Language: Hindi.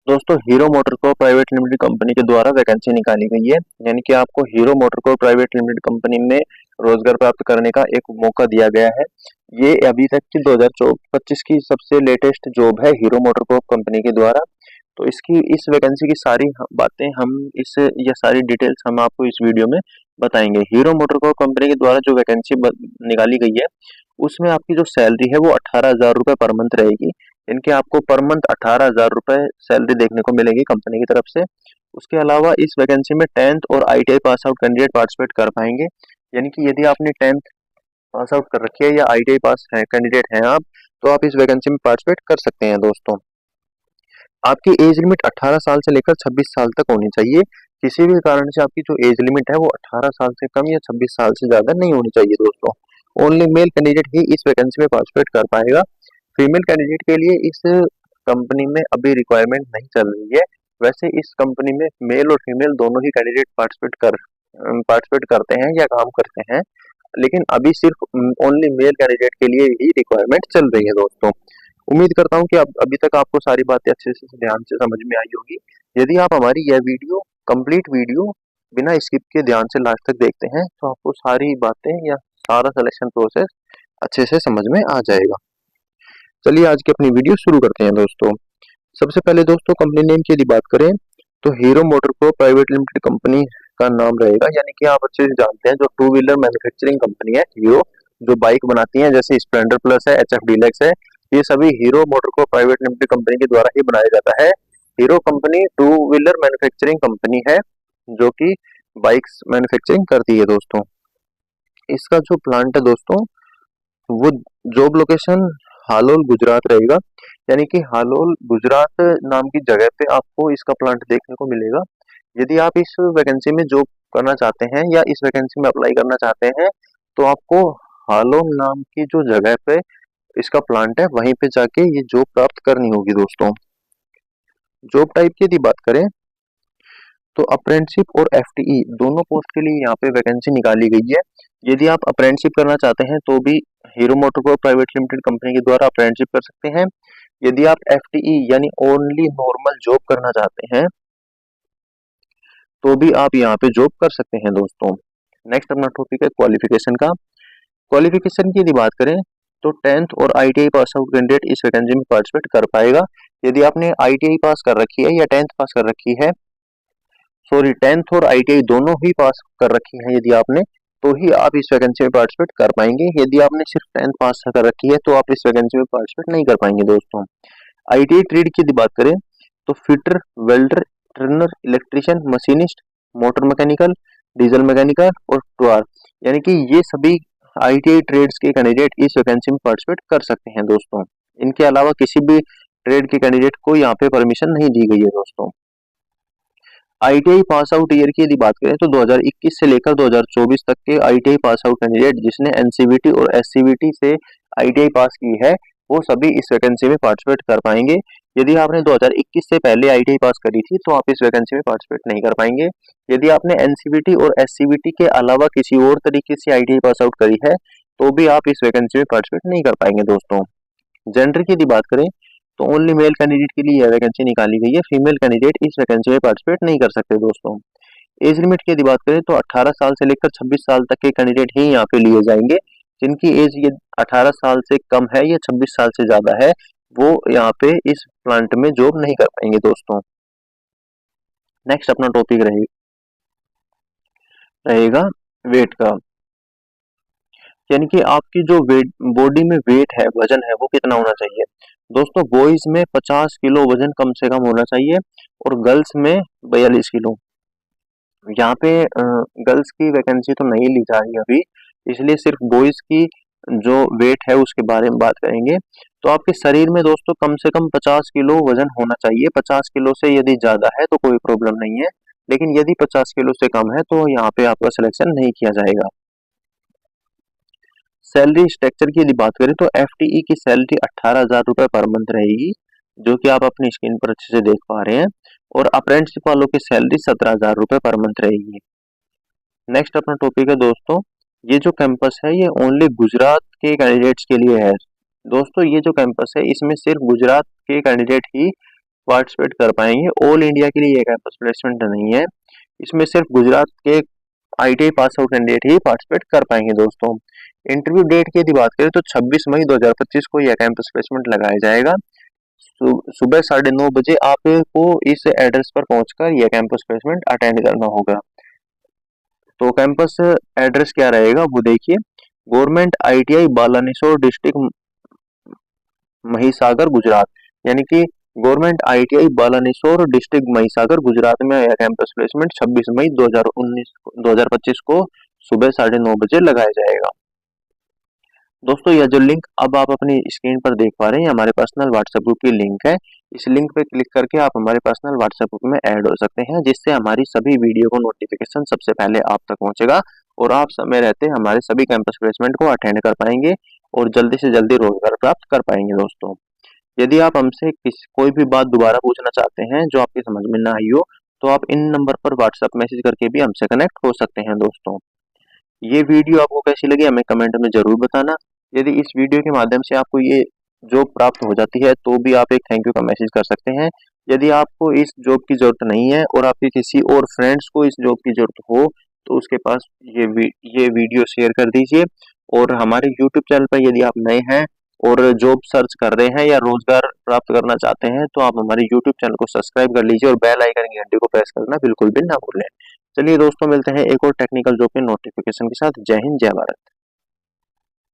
दोस्तों hero MotoCorp private limited company के द्वारा वैकेंसी निकाली गई है। यानी कि आपको hero MotoCorp private limited company में रोजगार प्राप्त करने का एक मौका दिया गया है। ये अभी तक की 2025 की सबसे लेटेस्ट जॉब है हीरो मोटरकॉर्प कंपनी के द्वारा। तो इसकी इस वैकेंसी की सारी बातें हम इस या सारी डिटेल्स हम आपको इस वीडियो में बताएंगे। हीरो मोटरकॉर्प कंपनी के द्वारा जो वैकेंसी निकाली गई है उसमें आपकी जो सैलरी है वो 18,000 रुपये पर मंथ रहेगी। इनके आपको पर मंथ 18,000 रुपये सैलरी देखने को मिलेगी कंपनी की तरफ से। उसके अलावा इस वैकेंसी में 10th और ITI pass out candidate participate कर पाएंगे। यानी कि यदि आपने 10th पास आउट कर रखी है या ITI पास है कैंडिडेट हैं आप, तो आप इस वैकेंसी में पार्टिसिपेट कर सकते हैं। दोस्तों आपकी एज लिमिट 18 साल से लेकर 26 साल तक होनी चाहिए। किसी भी कारण से आपकी जो एज लिमिट है वो 18 साल से कम या 26 साल से ज्यादा नहीं होनी चाहिए। दोस्तों ओनली मेल कैंडिडेट ही इस वैकेंसी में पार्टिसिपेट कर पाएगा। फीमेल कैंडिडेट के लिए इस कंपनी में अभी रिक्वायरमेंट नहीं चल रही है। वैसे इस कंपनी में मेल और फीमेल दोनों ही कैंडिडेट पार्टिसिपेट करते हैं या काम करते हैं, लेकिन अभी सिर्फ ओनली मेल कैंडिडेट के लिए ही रिक्वायरमेंट चल रही है। दोस्तों उम्मीद करता हूँ कि अभी तक आपको सारी बातें अच्छे से ध्यान से समझ में आई होगी। यदि आप हमारी यह वीडियो कंप्लीट वीडियो बिना स्किप के ध्यान से लास्ट तक देखते हैं तो आपको सारी बातें या सारा सिलेक्शन प्रोसेस अच्छे से समझ में आ जाएगा। चलिए आज की अपनी वीडियो शुरू करते हैं। दोस्तों सबसे पहले दोस्तों कंपनी नेम की यदि बात करें तो hero MotoCorp private limited company का नाम रहेगा। यानी कि आप अच्छे से जानते हैं जो टू व्हीलर मैन्युफैक्चरिंग कंपनी है हीरो, जो बाइक बनाती है जैसे स्प्लेंडर प्लस है, HF डीलक्स है, ये सभी hero MotoCorp private limited company के द्वारा ही बनाया जाता है। Hero company two wheeler manufacturing company है जो कि बाइक्स मैन्युफैक्चरिंग करती है। दोस्तों इसका जो प्लांट है दोस्तों वो जॉब लोकेशन हालोल गुजरात रहेगा। यानी कि हालोल गुजरात नाम की जगह पे आपको इसका प्लांट देखने को मिलेगा। यदि आप इस वैकेंसी में जॉब करना चाहते हैं या इस वैकेंसी में अप्लाई करना चाहते हैं तो आपको हालोल नाम की जो जगह पे इसका प्लांट है वहीं पे जाके ये जॉब प्राप्त करनी होगी। दोस्तों जॉब टाइप की यदि बात करें तो अप्रेंटिसशिप और FTE दोनों पोस्ट के लिए यहाँ पे वैकेंसी निकाली गई है। यदि आप अप्रेंटिसशिप करना चाहते हैं तो भी hero MotoCorp private limited company के द्वारा अप्रेंटिसशिप कर सकते हैं। यदि आप FTE यानी ओनली नॉर्मल जॉब करना चाहते हैं तो भी आप यहाँ पे जॉब कर सकते हैं। दोस्तों नेक्स्ट अपना टॉपिक है क्वालिफिकेशन का। क्वालिफिकेशन की यदि बात करें तो 10th और ITI पास आउट कैंडिडेट इस वैकेंसी में पार्टिसिपेट कर पाएगा। यदि आपने ITI पास कर रखी है या 10th पास कर रखी है, सॉरी 10th और ITI दोनों ही पास कर रखी है यदि आपने, तो ही आप इस वैकेंसी में पार्टिसिपेट कर पाएंगे। यदि आपने सिर्फ 10th पास कर रखी है तो आप इस वैकेंसी में पार्टिसिपेट नहीं कर पाएंगे। दोस्तों ITI ट्रेड की यदि बात करें तो fitter, welder, trainer, electrician, machinist, motor mechanical, diesel mechanical और टूर, यानी कि ये सभी ITI ट्रेड्स के कैंडिडेट इस वैकेंसी में पार्टिसिपेट कर सकते हैं। दोस्तों इनके अलावा किसी भी ट्रेड के कैंडिडेट को यहाँ पे परमिशन नहीं दी गई है। दोस्तों ITI पास आउट ईयर की यदि बात करें तो 2021 से लेकर 2024 तक के ITI पास आउट कैंडिडेट जिसने NCVT और SCVT से ITI पास की है वो सभी इस वैकेंसी में पार्टिसिपेट कर पाएंगे। यदि आपने 2021 से पहले ITI पास करी थी तो आप इस वैकेंसी में पार्टिसिपेट नहीं कर पाएंगे। यदि आपने NCVT और SCVT के अलावा किसी और तरीके से ITI पास आउट करी है तो भी आप इस वैकेंसी में पार्टिसिपेट नहीं कर पाएंगे। दोस्तों जेंडर की यदि बात करें तो ओनली मेल कैंडिडेट के लिए यह वैकेंसी निकाली गई है। फीमेल कैंडिडेट इस वैकेंसी में पार्टिसिपेट नहीं कर सकते। दोस्तों एज लिमिट की यदि बात करें तो 18 साल से लेकर 26 साल तक के कैंडिडेट ही यहाँ पे लिए जाएंगे। जिनकी एज ये 18 साल से कम है या 26 साल से ज्यादा है वो यहाँ पे इस प्लांट में जॉब नहीं कर पाएंगे। दोस्तों नेक्स्ट अपना टॉपिक रहेगा वेट का। यानी कि आपकी जो वेट बॉडी में वेट है, वजन है, वो कितना होना चाहिए। दोस्तों बॉयज में 50 किलो वजन कम से कम होना चाहिए और गर्ल्स में 42 किलो। यहाँ पे गर्ल्स की वैकेंसी तो नहीं ली जा रही अभी, इसलिए सिर्फ बॉयज की जो वेट है उसके बारे में बात करेंगे। तो आपके शरीर में दोस्तों कम से कम 50 किलो वजन होना चाहिए। 50 किलो से यदि ज्यादा है तो कोई प्रॉब्लम नहीं है, लेकिन यदि 50 किलो से कम है तो यहाँ पे आपका सिलेक्शन नहीं किया जाएगा। सैलरी स्ट्रक्चर की यदि बात करें तो FTE की सैलरी 18,000 रुपये पर मंथ रहेगी, जो कि आप अपनी स्क्रीन पर अच्छे से देख पा रहे हैं, और अप्रेंटिसशिप वालों की सैलरी 17,000 रुपये पर मंथ रहेगी। नेक्स्ट अपना टॉपिक है दोस्तों, ये जो कैंपस है ये ओनली गुजरात के कैंडिडेट्स के लिए है। दोस्तों ये जो कैंपस है इसमें सिर्फ गुजरात के कैंडिडेट ही पार्टिसिपेट कर पाएंगे। ऑल इंडिया के लिए ये कैंपस प्लेसमेंट नहीं है, इसमें सिर्फ गुजरात के ITI पास आउट कैंडिडेट ही पार्टिसिपेट कर पाएंगे दोस्तों। इंटरव्यू डेट की यदि बात करें तो 26 मई 2025 को यह कैंपस प्लेसमेंट लगाया जाएगा। सुबह 9:30 बजे आपको इस एड्रेस पर पहुंचकर यह कैंपस प्लेसमेंट अटेंड करना होगा। तो कैंपस एड्रेस क्या रहेगा वो देखिए, government ITI Balasinor district Mahisagar Gujarat, यानी कि government ITI Balasinor district Mahisagar Gujarat में यह कैंपस प्लेसमेंट 26 मई 2025 को सुबह 9:30 बजे लगाया जाएगा। दोस्तों यह जो लिंक अब आप अपनी स्क्रीन पर देख पा रहे हैं हमारे पर्सनल व्हाट्सएप ग्रुप की लिंक है। इस लिंक पे क्लिक करके आप हमारे पर्सनल व्हाट्सएप ग्रुप में ऐड हो सकते हैं, जिससे हमारी सभी वीडियो को नोटिफिकेशन सबसे पहले आप तक पहुंचेगा और आप समय रहते हमारे सभी कैंपस प्लेसमेंट को अटेंड कर पाएंगे और जल्दी से जल्दी रोजगार प्राप्त कर पाएंगे। दोस्तों यदि आप हमसे कोई भी बात दोबारा पूछना चाहते हैं जो आपकी समझ में ना आई हो, तो आप इन नंबर पर व्हाट्सएप मैसेज करके भी हमसे कनेक्ट हो सकते हैं। दोस्तों ये वीडियो आपको कैसी लगी हमें कमेंट में जरूर बताना। यदि इस वीडियो के माध्यम से आपको ये जॉब प्राप्त हो जाती है तो भी आप एक थैंक यू का मैसेज कर सकते हैं। यदि आपको इस जॉब की जरूरत नहीं है और आपके किसी और फ्रेंड्स को इस जॉब की जरूरत हो तो उसके पास ये वीडियो शेयर कर दीजिए। और हमारे YouTube चैनल पर यदि आप नए हैं और जॉब सर्च कर रहे हैं या रोजगार प्राप्त करना चाहते हैं तो आप हमारे YouTube चैनल को सब्सक्राइब कर लीजिए और बेल आइकन की घंटी को प्रेस करना बिल्कुल भी ना भूलें। चलिए दोस्तों मिलते हैं एक और टेक्निकल जॉब के नोटिफिकेशन के साथ। जय हिंद, जय भारत।